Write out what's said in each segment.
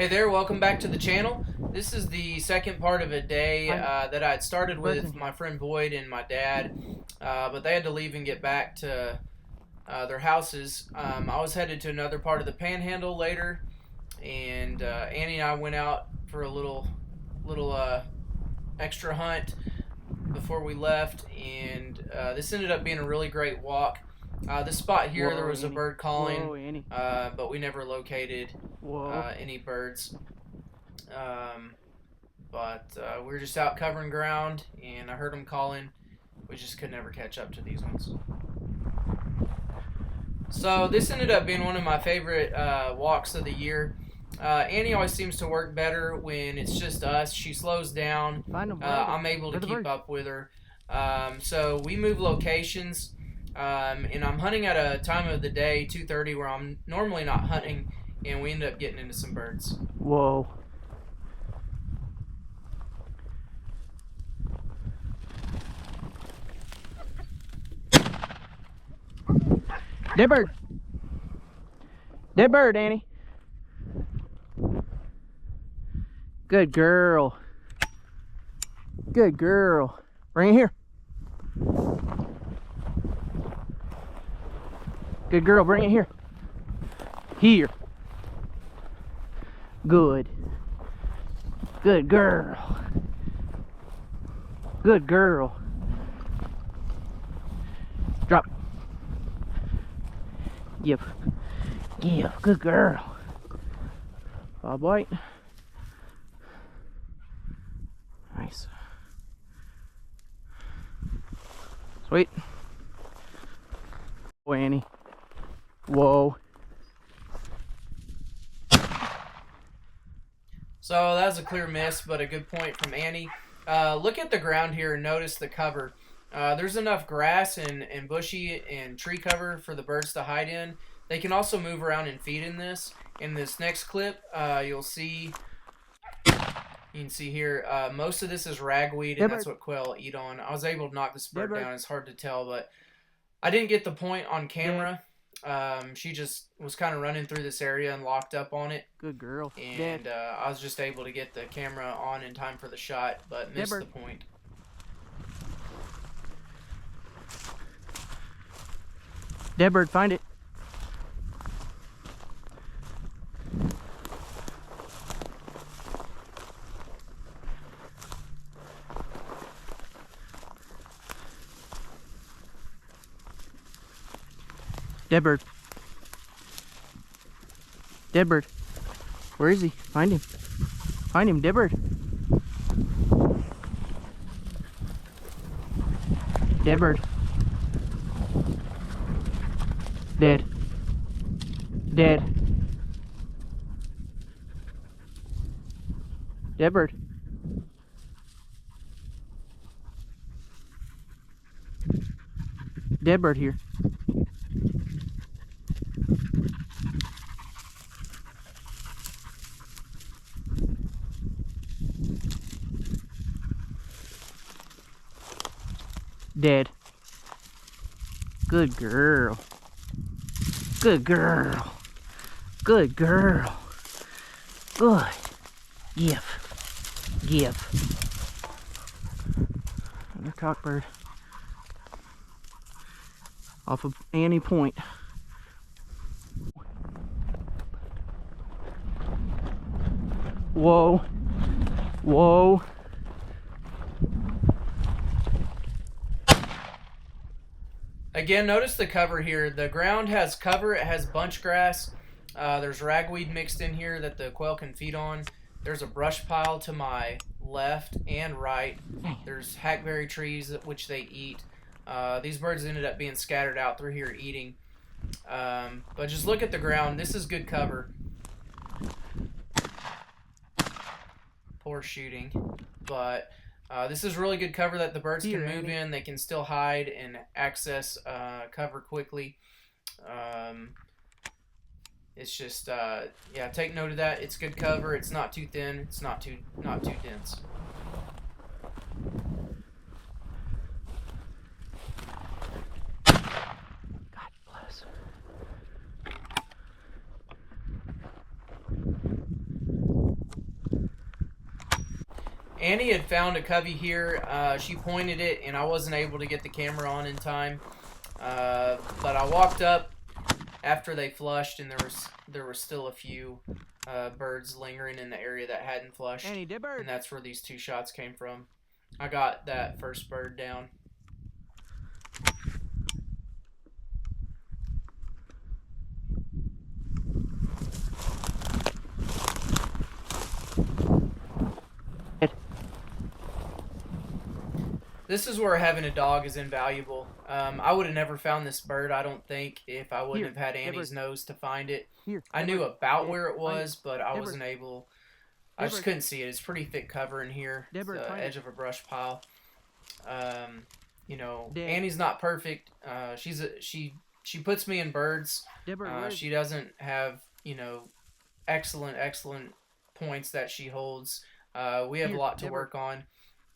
Hey there, welcome back to the channel. This is the second part of a day that I had started with my friend Boyd and my dad, but they had to leave and get back to their houses. I was headed to another part of the Panhandle later, and Annie and I went out for a little extra hunt before we left, and this ended up being a really great walk. This spot here, there was a bird calling, but we never located any birds. But we were just out covering ground, and I heard them calling. We just could never catch up to these ones. So this ended up being one of my favorite walks of the year. Annie always seems to work better when it's just us. She slows down. I'm able to keep up with her. So we move locations, and I'm hunting at a time of the day, 2:30, where I'm normally not hunting, and we end up getting into some birds. Whoa. Dead bird. Dead bird, Annie. Good girl. Good girl. Bring it here. Good girl, bring it here. Here. Good. Good girl. Good girl. Drop. Give. Give. Good girl. Bob White. Nice. Sweet. Oh, Annie. Whoa. So that was a clear miss, but a good point from Annie. Look at the ground here and notice the cover. There's enough grass and bushy and tree cover for the birds to hide in. They can also move around and feed in this. In this next clip, you can see here, most of this is ragweed, and that's what quail eat on. I was able to knock this bird down. It's hard to tell, but I didn't get the point on camera. She just was kind of running through this area and locked up on it. Good girl. And I was just able to get the camera on in time for the shot, but missed the point. Dead bird, find it. Dead bird. Dead bird. Where is he? Find him. Find him, dead bird. Dead bird. Dead. Dead. Dead bird. Dead bird here. Dead. Good girl. Good girl. Good girl. Good. Give. Give. Another cockbird. Off of Annie Point. Whoa. Whoa. Again, notice the cover here. The ground has cover. It has bunch grass. There's ragweed mixed in here that the quail can feed on. There's a brush pile to my left and right. There's hackberry trees which they eat. These birds ended up being scattered out through here eating. But just look at the ground. This is good cover. Poor shooting. But this is really good cover that the birds can move in. They can still hide and access cover quickly. It's just, yeah, take note of that. It's good cover. It's not too thin. It's not too dense. Annie had found a covey here. She pointed it, and I wasn't able to get the camera on in time. But I walked up after they flushed, and there were still a few birds lingering in the area that hadn't flushed, Annie, dead bird. and that's where these 2 shots came from. I got that first bird down. This is where having a dog is invaluable. I would have never found this bird, I don't think, if I wouldn't have had Annie's nose to find it. I knew about where it was, but I wasn't able. I just couldn't see it. It's pretty thick cover in here. It's the edge of a brush pile. You know, Annie's not perfect. She puts me in birds. She doesn't have, you know, excellent points that she holds. We have a lot to work on.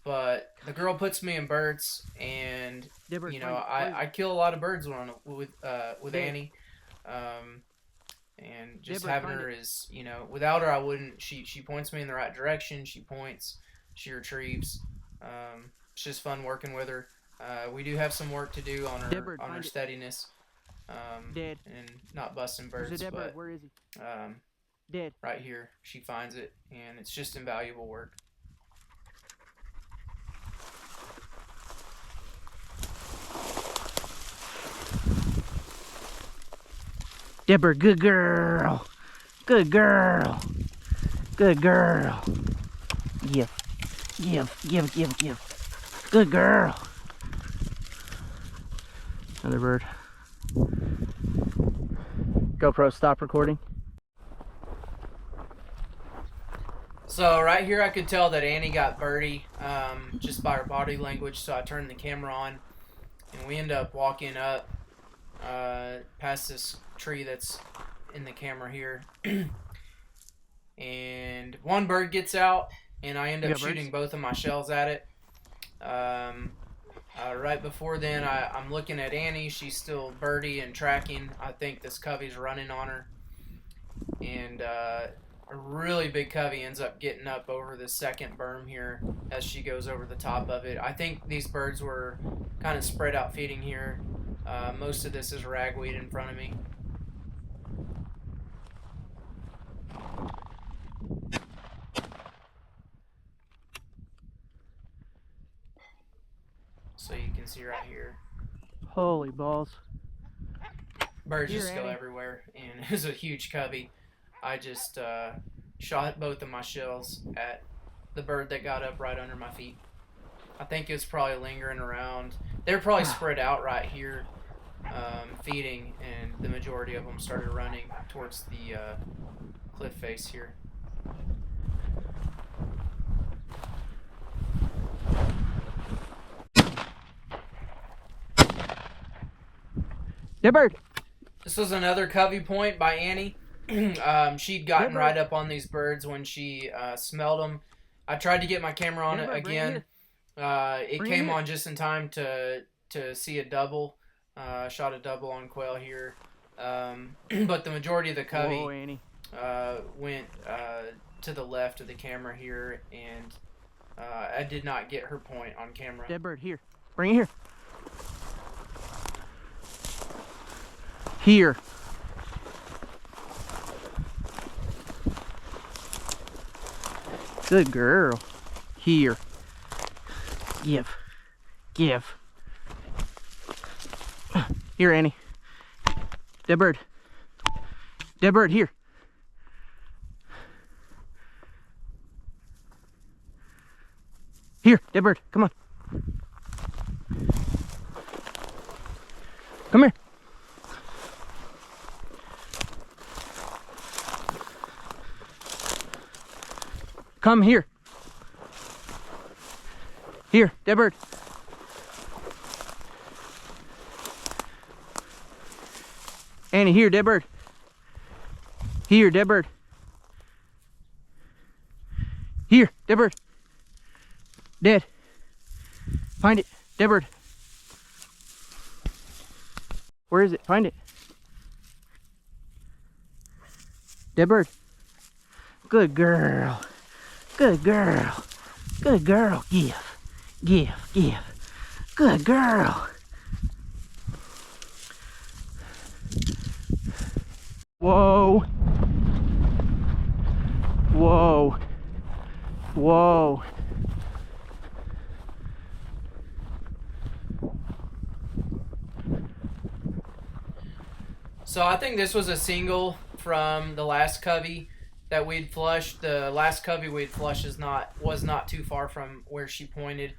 But the girl puts me in birds, and you know I kill a lot of birds with Annie, and just having her is, you know, without her I wouldn't. She points me in the right direction. She points, she retrieves. It's just fun working with her. We do have some work to do on her steadiness, and not busting birds. But where is he? Right here she finds it, and it's just invaluable work. Deborah, good girl. Good girl. Good girl. Give. Good girl. Another bird. GoPro, stop recording. So right here I could tell that Annie got birdie just by her body language, so I turned the camera on, and we end up walking up past this tree that's in the camera here, and one bird gets out, and I end up shooting both of my shells at it. Right before then, I'm looking at Annie. She's still birdie and tracking. I think this covey's running on her, and a really big covey ends up getting up over the second berm here as she goes over the top of it. I think these birds were kind of spread out feeding here. Most of this is ragweed in front of me. So you can see right here. Holy balls. Birds just go everywhere, and it was a huge covey. I just shot both of my shells at the bird that got up right under my feet. I think it's probably lingering around. They're probably spread out right here, feeding, and the majority of them started running towards the cliff face here. Dead bird. This was another covey point by Annie. She'd gotten right up on these birds when she smelled them. I tried to get my camera on it again. It came on just in time to see a double. Shot a double on quail here. But the majority of the covey went to the left of the camera here, and I did not get her point on camera. Dead bird, here. Bring it here. Here. Good girl. Here. Give. Here, Annie. Dead bird. Dead bird, here. Here, dead bird. Come on. Come here. Come here. Here, dead bird. Annie, here, dead bird. Here, dead bird. Here, dead bird. Dead. Find it. Dead bird. Where is it? Find it. Dead bird. Good girl. Good girl. Good girl. Give. Give. Give. Good girl. Whoa. Whoa. Whoa. So I think this was a single from the last covey that we'd flushed. The last covey we'd flushed was not too far from where she pointed.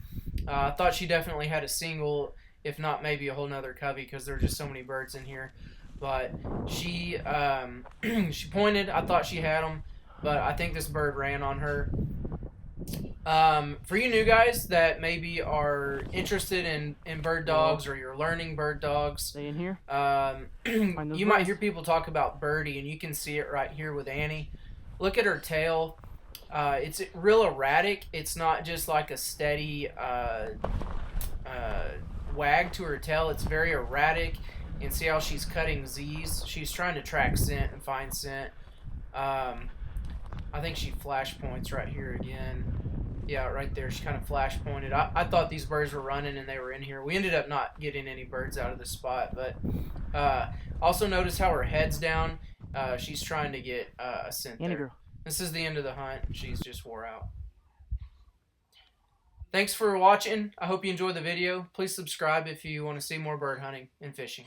I thought she definitely had a single, if not maybe a whole nother covey, because there are just so many birds in here. But she she pointed. I thought she had them, but I think this bird ran on her. For you new guys that maybe are interested in bird dogs, or you're learning bird dogs, Stay in here. you might hear people talk about Birdie, and you can see it right here with Annie. Look at her tail. It's real erratic. It's not just like a steady wag to her tail. It's very erratic. And see how she's cutting Z's? She's trying to track scent and find scent. I think she flash points right here again. Yeah, right there. She kind of flash pointed. I thought these birds were running and they were in here. We ended up not getting any birds out of the spot, but also notice how her head's down. She's trying to get a scent there. Girl. This is the end of the hunt. She's just wore out. Thanks for watching. I hope you enjoyed the video. Please subscribe if you want to see more bird hunting and fishing.